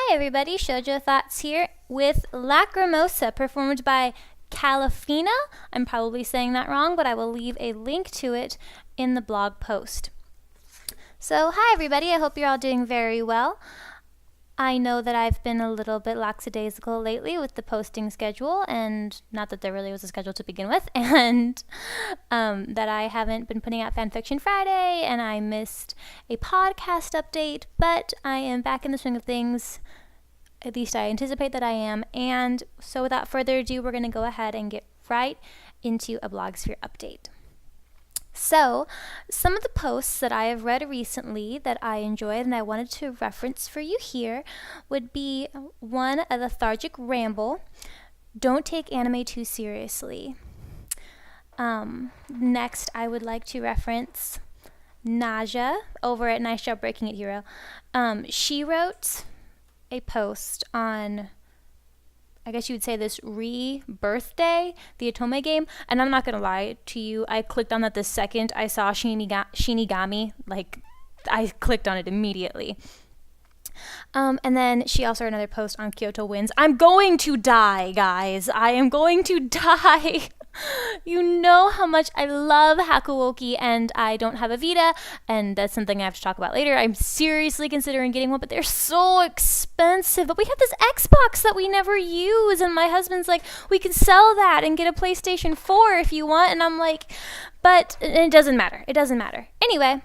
Hey everybody, Shoujo Thoughts here with Lacrimosa, performed by Calafina. I'm probably saying that wrong, but I will leave a link to it in the blog post. So, hi everybody, I hope you're all doing very well. I know that I've been a little bit lackadaisical lately with the posting schedule, and not that there really was a schedule to begin with, and that I haven't been putting out Fanfiction Friday, and I missed a podcast update, but I am back in the swing of things. At least I anticipate that I am, and so without further ado, we're going to go ahead and get right into a Blogsphere update. So, some of the posts that I have read recently that I enjoyed and I wanted to reference for you here would be one, a lethargic ramble. Don't take anime too seriously. Next, I would like to reference Naja over at Nice Job Breaking It Hero. She wrote a post on, I guess you would say this Rebirthday, the Otome game, and I'm not gonna lie to you, I clicked on that the second I saw Shinigami, like, I clicked on it immediately. And then she also wrote another post on Kyoto Winds. I'm going to die, guys. I am going to die. You know how much I love Hakuoki, and I don't have a Vita, and that's something I have to talk about later. I'm seriously considering getting one, but they're so expensive. But we have this Xbox that we never use, and my husband's like, we can sell that and get a PlayStation 4 if you want, and I'm like, but it doesn't matter. It doesn't matter. Anyway,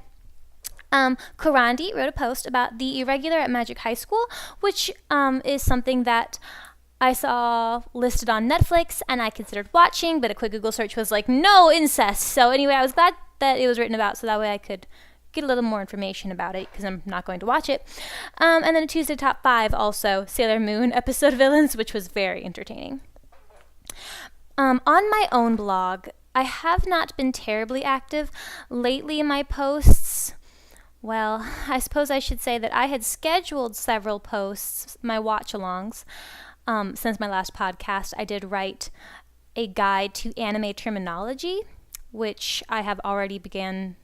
Kurandi wrote a post about the Irregular at Magic High School, which is something that I saw listed on Netflix and I considered watching, but a quick Google search was like, no incest. So anyway, I was glad that it was written about so that way I could get a little more information about it because I'm not going to watch it. And then a Tuesday Top 5 also, Sailor Moon episode villains, which was very entertaining. On my own blog, I have not been terribly active. Lately, my posts, well, I suppose I should say that I had scheduled several posts, my watch-alongs. Since my last podcast, I did write a guide to anime terminology, which I have already begun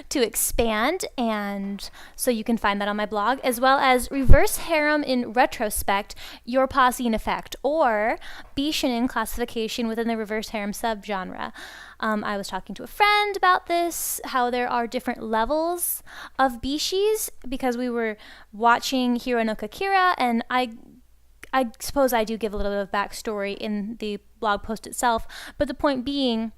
to expand, and so you can find that on my blog, as well as Reverse Harem in Retrospect, Your Posse in Effect, or Bishinin classification within the Reverse Harem subgenre. I was talking to a friend about this, how there are different levels of bishis, because we were watching Hiro no Kakira, and I suppose I do give a little bit of backstory in the blog post itself, but the point being,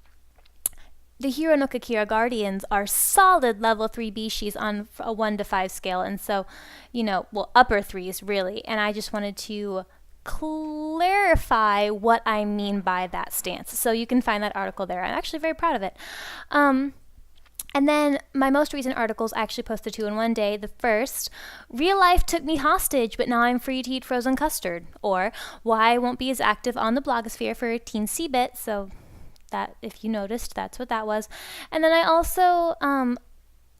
the Hiro no Kakira Guardians are solid level 3 bishis on a 1 to 5 scale, and so, upper 3s really, and I just wanted to clarify what I mean by that stance. So you can find that article there. I'm actually very proud of it. And then my most recent articles, I actually posted 2 in one day. The first, real life took me hostage, but now I'm free to eat frozen custard. Or, why I won't be as active on the blogosphere for Teen C-Bit. So that, if you noticed, that's what that was. And then I also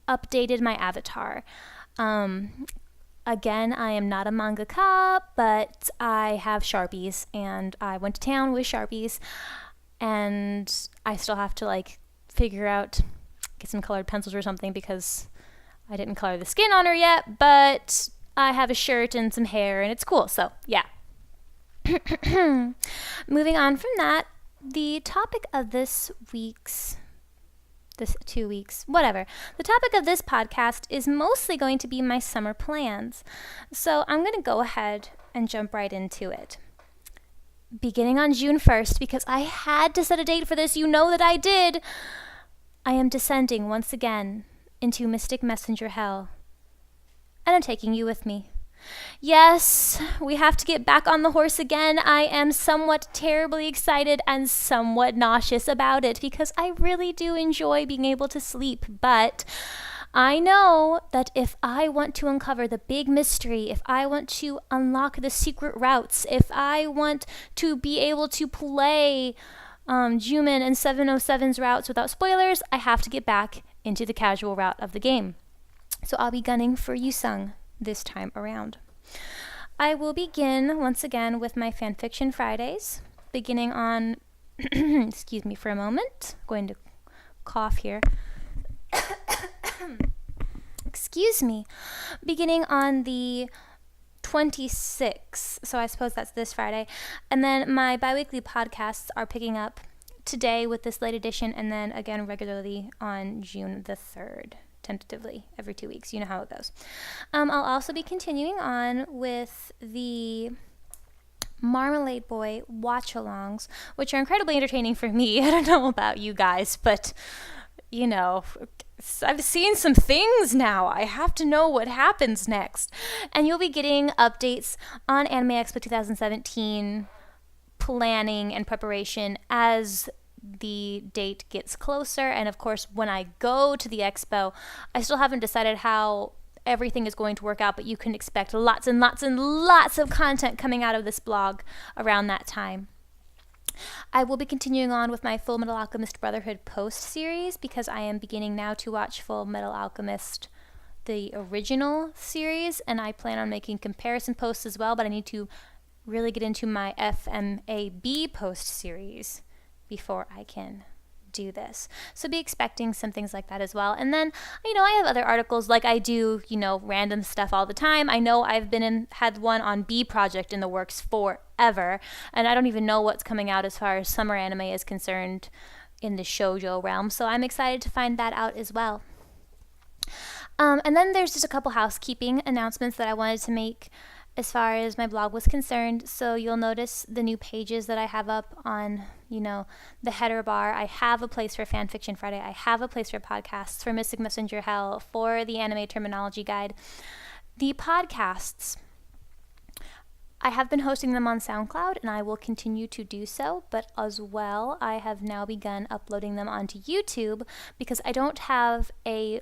updated my avatar. Again, I am not a Manga Cop, but I have Sharpies, and I went to town with Sharpies, and I still have to figure out, get some colored pencils or something, because I didn't color the skin on her yet, but I have a shirt and some hair, and it's cool, so yeah. Moving on from that, the topic of this 2 weeks, whatever. The topic of this podcast is mostly going to be my summer plans. So I'm going to go ahead and jump right into it. Beginning on June 1st, because I had to set a date for this, you know that I did, I am descending once again into Mystic Messenger Hell. And I'm taking you with me. Yes, we have to get back on the horse again. I am somewhat terribly excited and somewhat nauseous about it because I really do enjoy being able to sleep. But I know that if I want to uncover the big mystery, if I want to unlock the secret routes, if I want to be able to play Juman and 707's routes without spoilers, I have to get back into the casual route of the game. So I'll be gunning for Yusung this time around. I will begin once again with my Fanfiction Fridays, beginning on, excuse me for a moment, I'm going to cough here. Excuse me. Beginning on the 26th, so I suppose that's this Friday. And then my bi-weekly podcasts are picking up today with this late edition, and then again regularly on June the 3rd, tentatively, every 2 weeks. You know how it goes. I'll also be continuing on with the Marmalade Boy watch-alongs, which are incredibly entertaining for me. I don't know about you guys, but, you know, I've seen some things now. I have to know what happens next. And you'll be getting updates on Anime Expo 2017 planning and preparation as the date gets closer. And of course, when I go to the expo, I still haven't decided how everything is going to work out, but you can expect lots and lots and lots of content coming out of this blog around that time. I will be continuing on with my Full Metal Alchemist Brotherhood post series because I am beginning now to watch Full Metal Alchemist, the original series, and I plan on making comparison posts as well, but I need to really get into my FMAB post series before I can do this. So be expecting some things like that as well. And then, I have other articles like I do, random stuff all the time. I know I've had one on B Project in the works forever, and I don't even know what's coming out as far as summer anime is concerned in the shoujo realm. So I'm excited to find that out as well. And then there's just a couple housekeeping announcements that I wanted to make as far as my blog was concerned. So you'll notice the new pages that I have up on, the header bar. I have a place for Fanfiction Friday. I have a place for podcasts, for Mystic Messenger Hell, for the Anime Terminology Guide. The podcasts, I have been hosting them on SoundCloud, and I will continue to do so, but as well, I have now begun uploading them onto YouTube because I don't have a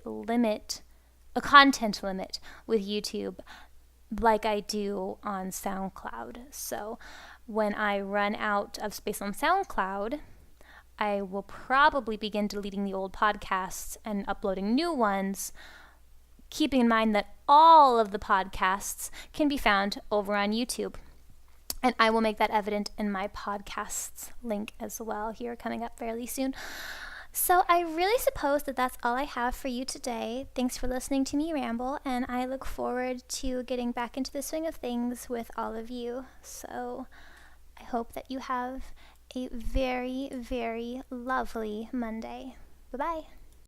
content limit with YouTube like I do on SoundCloud. So when I run out of space on SoundCloud, I will probably begin deleting the old podcasts and uploading new ones, keeping in mind that all of the podcasts can be found over on YouTube. And I will make that evident in my podcasts link as well here coming up fairly soon. So I really suppose that that's all I have for you today. Thanks for listening to me ramble, and I look forward to getting back into the swing of things with all of you. So I hope that you have a very, very lovely Monday. Bye-bye.